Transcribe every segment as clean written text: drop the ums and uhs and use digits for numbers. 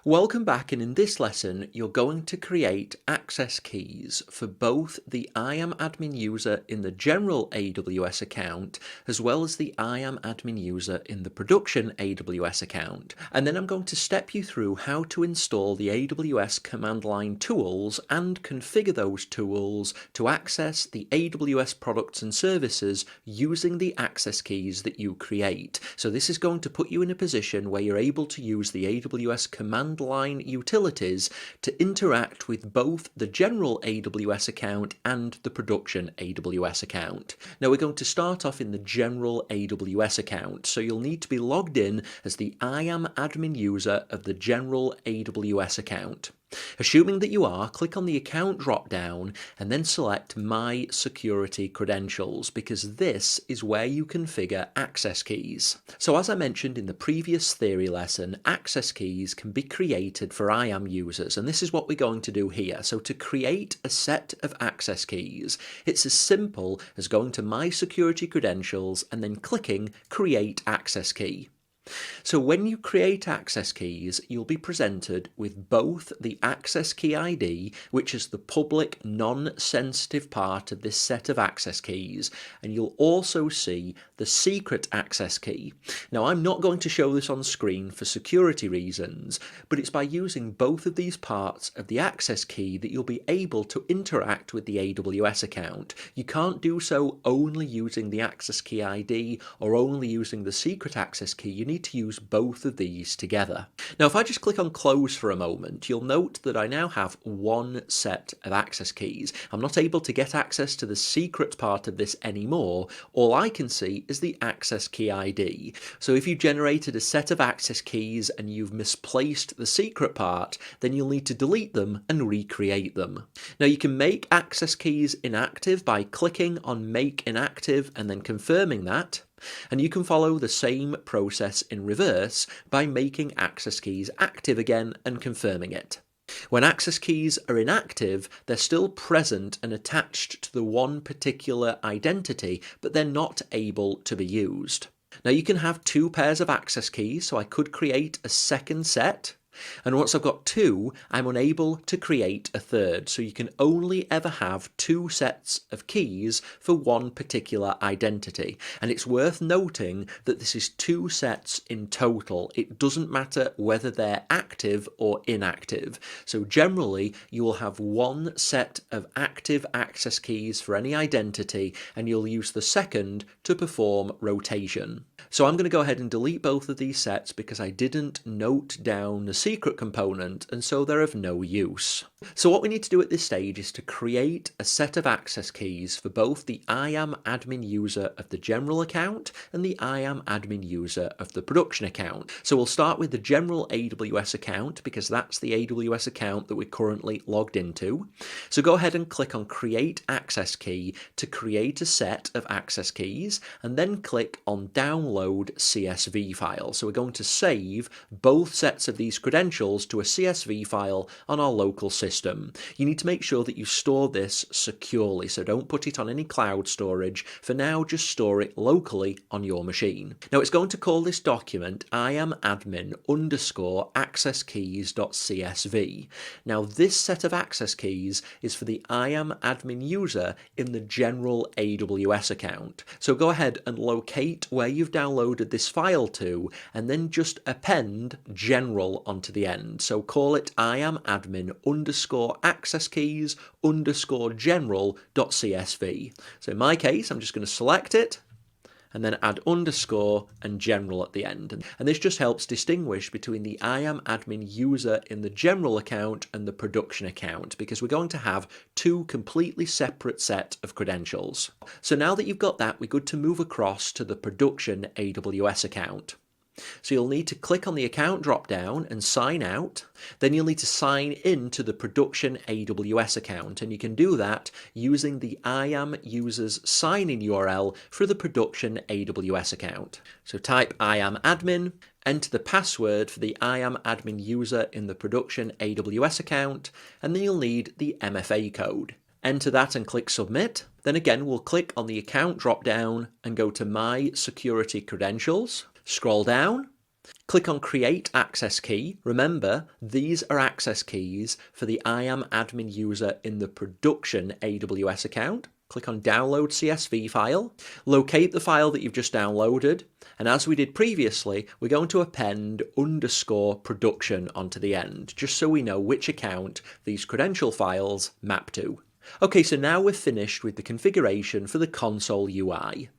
Welcome back, and in this lesson you're going to create access keys for both the IAM user in the general AWS account as well as the IAM user in the production AWS account. And then I'm going to step you through how to install the AWS command line tools and configure those tools to access the AWS products and services using the access keys that you create. So this is going to put you in a position where you're able to use the AWS command line utilities to interact with both the general AWS account and the production AWS account. Now we're going to start off in the general AWS account, so you'll need to be logged in as the IAM admin user of the general AWS account. Assuming that you are, click on the account drop-down and then select My Security Credentials, because this is where you configure access keys. So as I mentioned in the previous theory lesson, access keys can be created for IAM users, and this is what we're going to do here. So to create a set of access keys, it's as simple as going to My Security Credentials and then clicking Create Access Key. So when you create access keys, you'll be presented with both the access key ID, which is the public non-sensitive part of this set of access keys, and you'll also see the secret access key. Now I'm not going to show this on screen for security reasons, but it's by using both of these parts of the access key that you'll be able to interact with the AWS account. You can't do so only using the access key ID or only using the secret access key. You need to use both of these together. Now if I just click on close for a moment, you'll note that I now have one set of access keys. I'm not able to get access to the secret part of this anymore. All I can see is the access key ID. So if you generated a set of access keys and you've misplaced the secret part, then you'll need to delete them and recreate them. Now you can make access keys inactive by clicking on Make Inactive and then confirming that. And you can follow the same process in reverse by making access keys active again and confirming it. When access keys are inactive, they're still present and attached to the one particular identity, but they're not able to be used. Now you can have two pairs of access keys, so I could create a second set. And once I've got two, I'm unable to create a third. So you can only ever have two sets of keys for one particular identity. And it's worth noting that this is two sets in total. It doesn't matter whether they're active or inactive. So generally, you will have one set of active access keys for any identity, and you'll use the second to perform rotation. So I'm going to go ahead and delete both of these sets because I didn't note down the secret component, and so they're of no use. So what we need to do at this stage is to create a set of access keys for both the IAM admin user of the general account and the IAM admin user of the production account. So we'll start with the general AWS account because that's the AWS account that we're currently logged into. So go ahead and click on Create Access Key to create a set of access keys, and then click on Download CSV file. So we're going to save both sets of these credentials to a CSV file on our local system. You need to make sure that you store this securely, so don't put it on any cloud storage. For now, just store it locally on your machine. Now it's going to call this document iam_admin_accesskeys.csv. Now this set of access keys is for the IAM admin user in the general AWS account. So go ahead and locate where you've downloaded this file to, and then just append general onto the end. So call it iam_accesskeys_general.csv. So in my case, I'm just going to select it and then add underscore and general at the end. And this just helps distinguish between the IAM admin user in the general account and the production account, because we're going to have two completely separate sets of credentials. So now that you've got that, we're good to move across to the production AWS account. So you'll need to click on the account drop down and sign out. Then you'll need to sign in to the production AWS account, and you can do that using the IAM user's sign-in URL for the production AWS account. So type IAM admin, enter the password for the IAM admin user in the production AWS account, and then you'll need the MFA code. Enter that and click submit. Then again, we'll click on the account drop down and go to My Security Credentials. Scroll down, Click on Create Access Key. Remember, these are access keys for the IAM-admin user in the production AWS account. Click on Download CSV file. Locate the file that you've just downloaded. And as we did previously, we're going to append _production onto the end, just so we know which account these credential files map to. Okay, so now we're finished with the configuration for the console UI.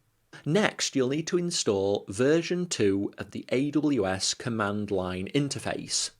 Next, you'll need to install version 2 of the AWS command line interface.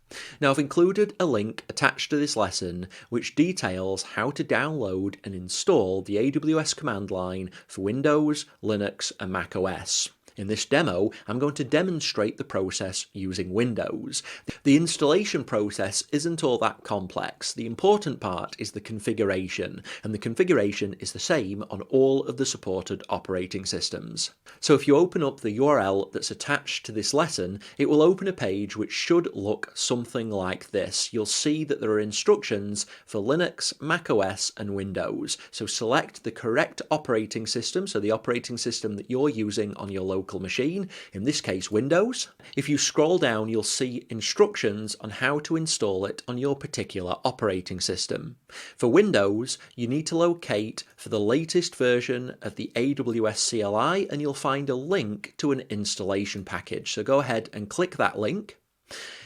Now, I've included a link attached to this lesson which details how to download and install the AWS command line for Windows, Linux, and macOS. In this demo, I'm going to demonstrate the process using Windows. The installation process isn't all that complex. The important part is the configuration, and the configuration is the same on all of the supported operating systems. So if you open up the URL that's attached to this lesson, it will open a page which should look something like this. You'll see that there are instructions for Linux, macOS, and Windows. So select the correct operating system, so the operating system that you're using on your local machine, in this case Windows. If you scroll down, you'll see instructions on how to install it on your particular operating system. For Windows, you need to locate for the latest version of the AWS CLI, and you'll find a link to an installation package. So go ahead and click that link.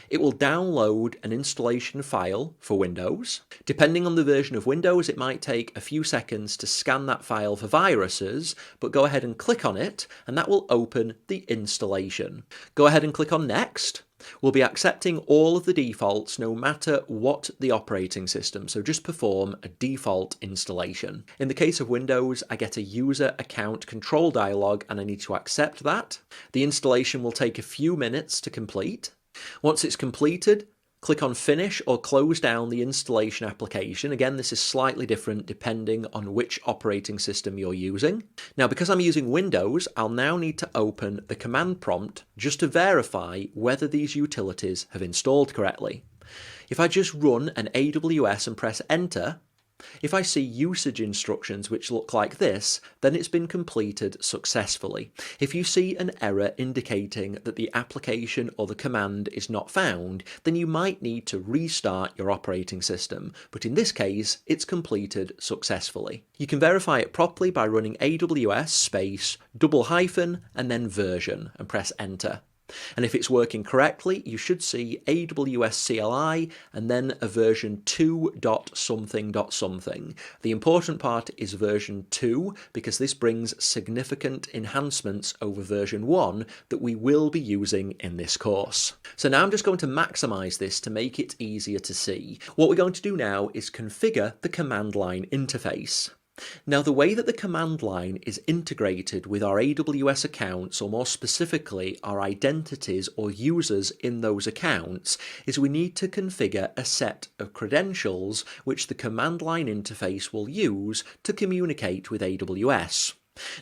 It will download an installation file for Windows. Depending on the version of Windows, it might take a few seconds to scan that file for viruses, but go ahead and click on it, and that will open the installation. Go ahead and click on Next. We'll be accepting all of the defaults no matter what the operating system, so just perform a default installation. In the case of Windows, I get a user account control dialog and I need to accept that. The installation will take a few minutes to complete. Once it's completed, click on Finish or close down the installation application. Again, this is slightly different depending on which operating system you're using. Now, because I'm using Windows, I'll now need to open the command prompt just to verify whether these utilities have installed correctly. If I just run an AWS and press Enter, if I see usage instructions which look like this, then it's been completed successfully. If you see an error indicating that the application or the command is not found, then you might need to restart your operating system, but in this case, it's completed successfully. You can verify it properly by running AWS space _ and then version and press Enter. And if it's working correctly, you should see AWS CLI and then a version 2.something.something. The important part is version 2 because this brings significant enhancements over version 1 that we will be using in this course. So now I'm just going to maximize this to make it easier to see. What we're going to do now is configure the command line interface. Now, the way that the command line is integrated with our AWS accounts, or more specifically our identities or users in those accounts, is we need to configure a set of credentials which the command line interface will use to communicate with AWS.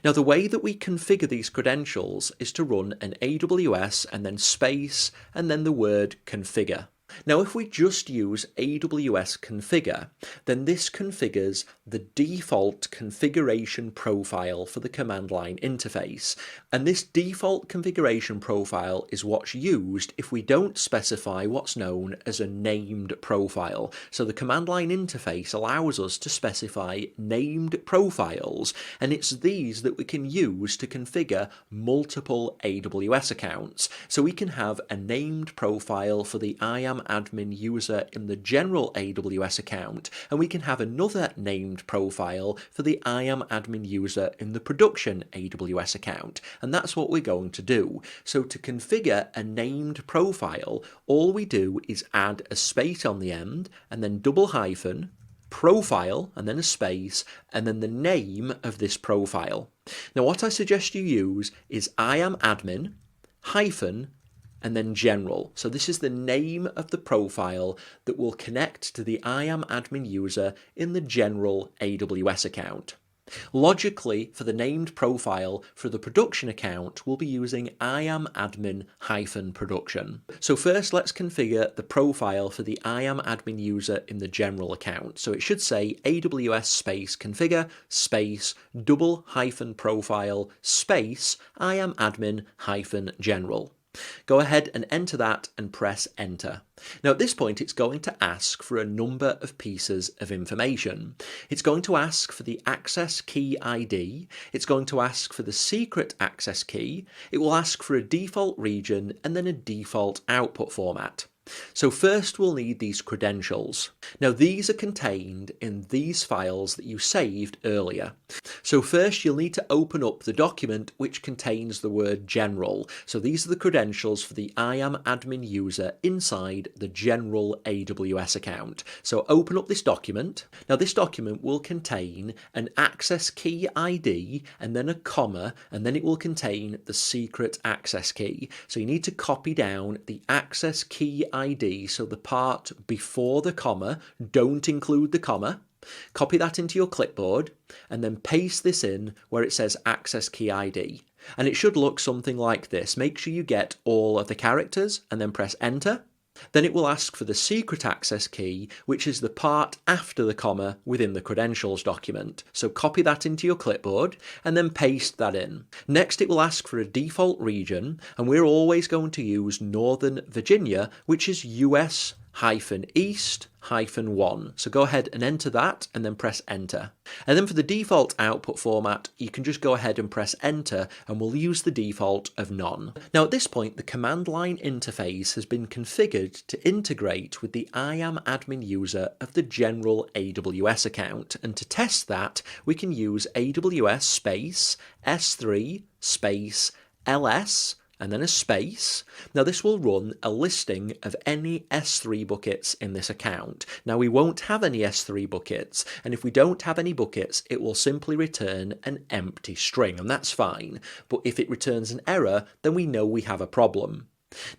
Now, the way that we configure these credentials is to run an AWS and then space and then the word configure. Now, if we just use AWS configure, then this configures the default configuration profile for the command line interface. And this default configuration profile is what's used if we don't specify what's known as a named profile. So the command line interface allows us to specify named profiles, and it's these that we can use to configure multiple AWS accounts. So we can have a named profile for the IAM-admin user in the general AWS account, and we can have another named profile for the IAM-admin user in the production AWS account, and that's what we're going to do. So to configure a named profile, all we do is add a space on the end, and then _ profile, and then a space, and then the name of this profile. Now what I suggest you use is IAM-admin _ and then general. So this is the name of the profile that will connect to the IAM-admin user in the general AWS account. Logically, for the named profile for the production account, we'll be using IAM-admin _ production. So first, let's configure the profile for the IAM-admin user in the general account. So it should say AWS space configure space _ profile space IAM-admin _ general. Go ahead and enter that and press enter. Now at this point it's going to ask for a number of pieces of information. It's going to ask for the access key ID, it's going to ask for the secret access key, it will ask for a default region and then a default output format. So first we'll need these credentials. Now these are contained in these files that you saved earlier. So first you'll need to open up the document which contains the word general. So these are the credentials for the IAM-admin user inside the general AWS account. So open up this document. Now this document will contain an access key ID and then a comma, and then it will contain the secret access key. So you need to copy down the access key ID, so the part before the comma, don't include the comma. Copy that into your clipboard and then paste this in where it says access key ID. And it should look something like this. Make sure you get all of the characters and then press enter. Then it will ask for the secret access key, which is the part after the comma within the credentials document. So copy that into your clipboard and then paste that in. Next, it will ask for a default region, and we're always going to use Northern Virginia, which is US-East-1. So go ahead and enter that and then press enter. And then for the default output format, you can just go ahead and press enter and we'll use the default of none. Now at this point, the command line interface has been configured to integrate with the IAM-admin user of the general AWS account. And to test that, we can use AWS space S3 space LS and then a space. Now this will run a listing of any S3 buckets in this account. Now we won't have any S3 buckets, and if we don't have any buckets, it will simply return an empty string, and that's fine. But if it returns an error, then we know we have a problem.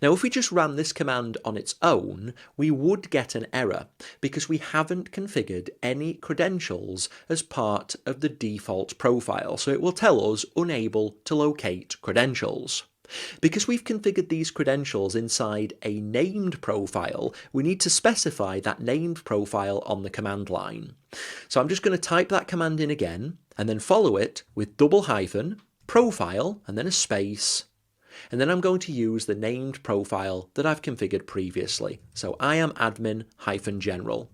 Now if we just ran this command on its own, we would get an error because we haven't configured any credentials as part of the default profile, so it will tell us unable to locate credentials. Because we've configured these credentials inside a named profile, we need to specify that named profile on the command line. So I'm just going to type that command in again and then follow it with double hyphen, profile, and then a space. And then I'm going to use the named profile that I've configured previously. So IAM-admin-general.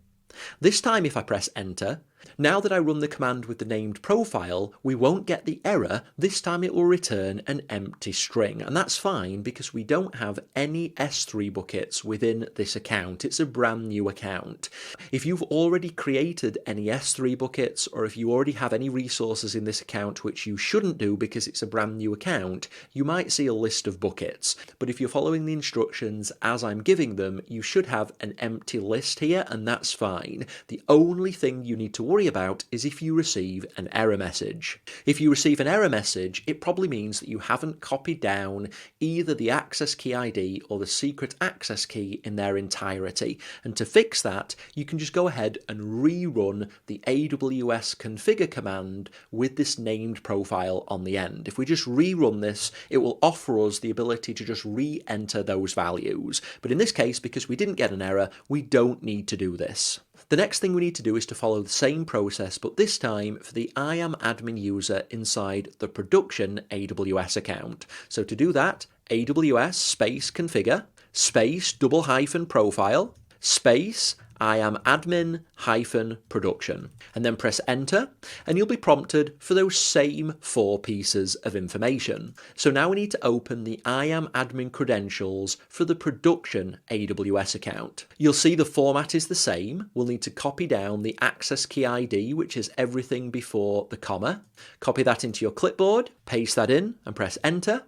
This time if I press enter, now that I run the command with the named profile, we won't get the error. This time it will return an empty string, and that's fine because we don't have any S3 buckets within this account. It's a brand new account. If you've already created any S3 buckets, or if you already have any resources in this account, which you shouldn't do because it's a brand new account, you might see a list of buckets. But if you're following the instructions as I'm giving them, you should have an empty list here, and that's fine. The only thing you need to worry about is if you receive an error message. If you receive an error message, it probably means that you haven't copied down either the access key ID or the secret access key in their entirety. And to fix that, you can just go ahead and rerun the AWS configure command with this named profile on the end. If we just rerun this, it will offer us the ability to just re-enter those values. But in this case, because we didn't get an error, we don't need to do this. The next thing we need to do is to follow the same process, but this time for the IAM-admin user inside the production AWS account. So to do that, AWS space configure, space double hyphen profile, space IAM-admin-production, and then press enter, and you'll be prompted for those same 4 pieces of information. So now we need to open the IAM-admin credentials for the production AWS account. You'll see the format is the same. We'll need to copy down the access key ID, which is everything before the comma. Copy that into your clipboard, paste that in, and press enter.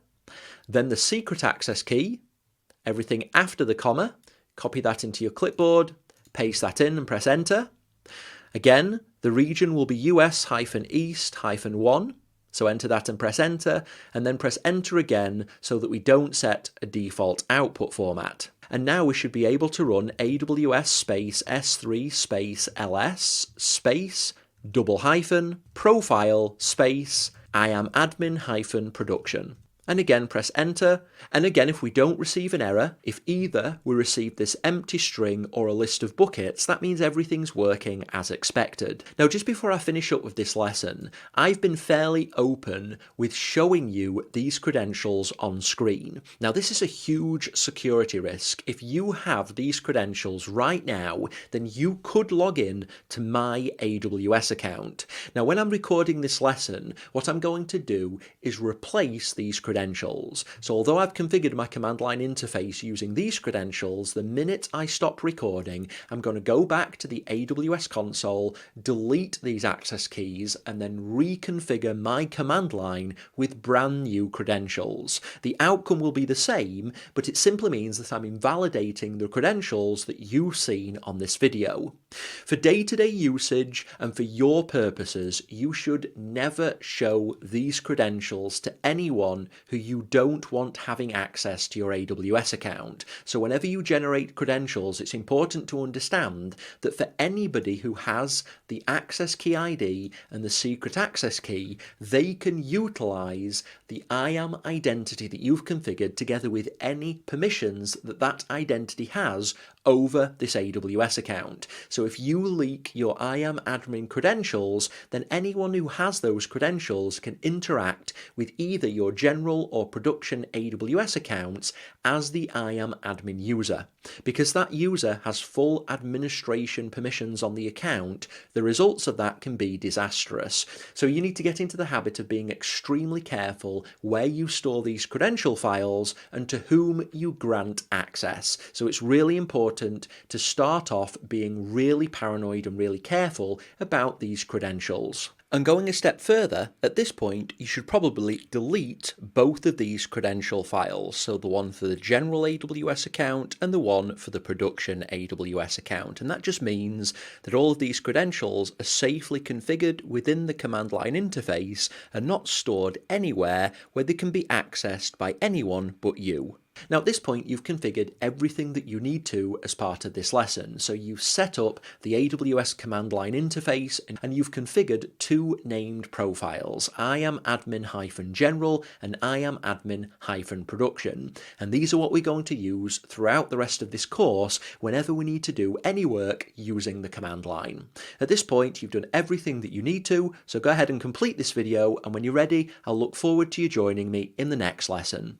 Then the secret access key, everything after the comma, copy that into your clipboard, paste that in and press enter. Again, the region will be US-East-1, so enter that and press enter, and then press enter again so that we don't set a default output format. And now we should be able to run AWS space S3 space LS space double hyphen profile space IAM-admin-production. and again press enter, and again if we don't receive an error, if either we receive this empty string or a list of buckets, that means everything's working as expected. Now just before I finish up with this lesson, I've been fairly open with showing you these credentials on screen. Now this is a huge security risk. If you have these credentials right now, then you could log in to my AWS account. Now when I'm recording this lesson, what I'm going to do is replace these credentials. So although I've configured my command line interface using these credentials, the minute I stop recording, I'm going to go back to the AWS console, delete these access keys, and then reconfigure my command line with brand new credentials. The outcome will be the same, but it simply means that I'm invalidating the credentials that you've seen on this video. For day-to-day usage and for your purposes, you should never show these credentials to anyone who you don't want having access to your AWS account. So whenever you generate credentials, it's important to understand that for anybody who has the access key ID and the secret access key, they can utilize the IAM identity that you've configured together with any permissions that that identity has over this AWS account. So if you leak your IAM admin credentials, then anyone who has those credentials can interact with either your general or production AWS accounts as the IAM admin user. Because that user has full administration permissions on the account, the results of that can be disastrous. So you need to get into the habit of being extremely careful where you store these credential files and to whom you grant access. So it's really important to start off being really paranoid and really careful about these credentials. And going a step further, at this point, you should probably delete both of these credential files. So the one for the general AWS account and the one for the production AWS account. And that just means that all of these credentials are safely configured within the command line interface and not stored anywhere where they can be accessed by anyone but you. Now at this point you've configured everything that you need to as part of this lesson. So you've set up the AWS command line interface and you've configured two named profiles, IAM-admin-general and IAM-admin-production. And these are what we're going to use throughout the rest of this course whenever we need to do any work using the command line. At this point you've done everything that you need to, so go ahead and complete this video, and when you're ready I'll look forward to you joining me in the next lesson.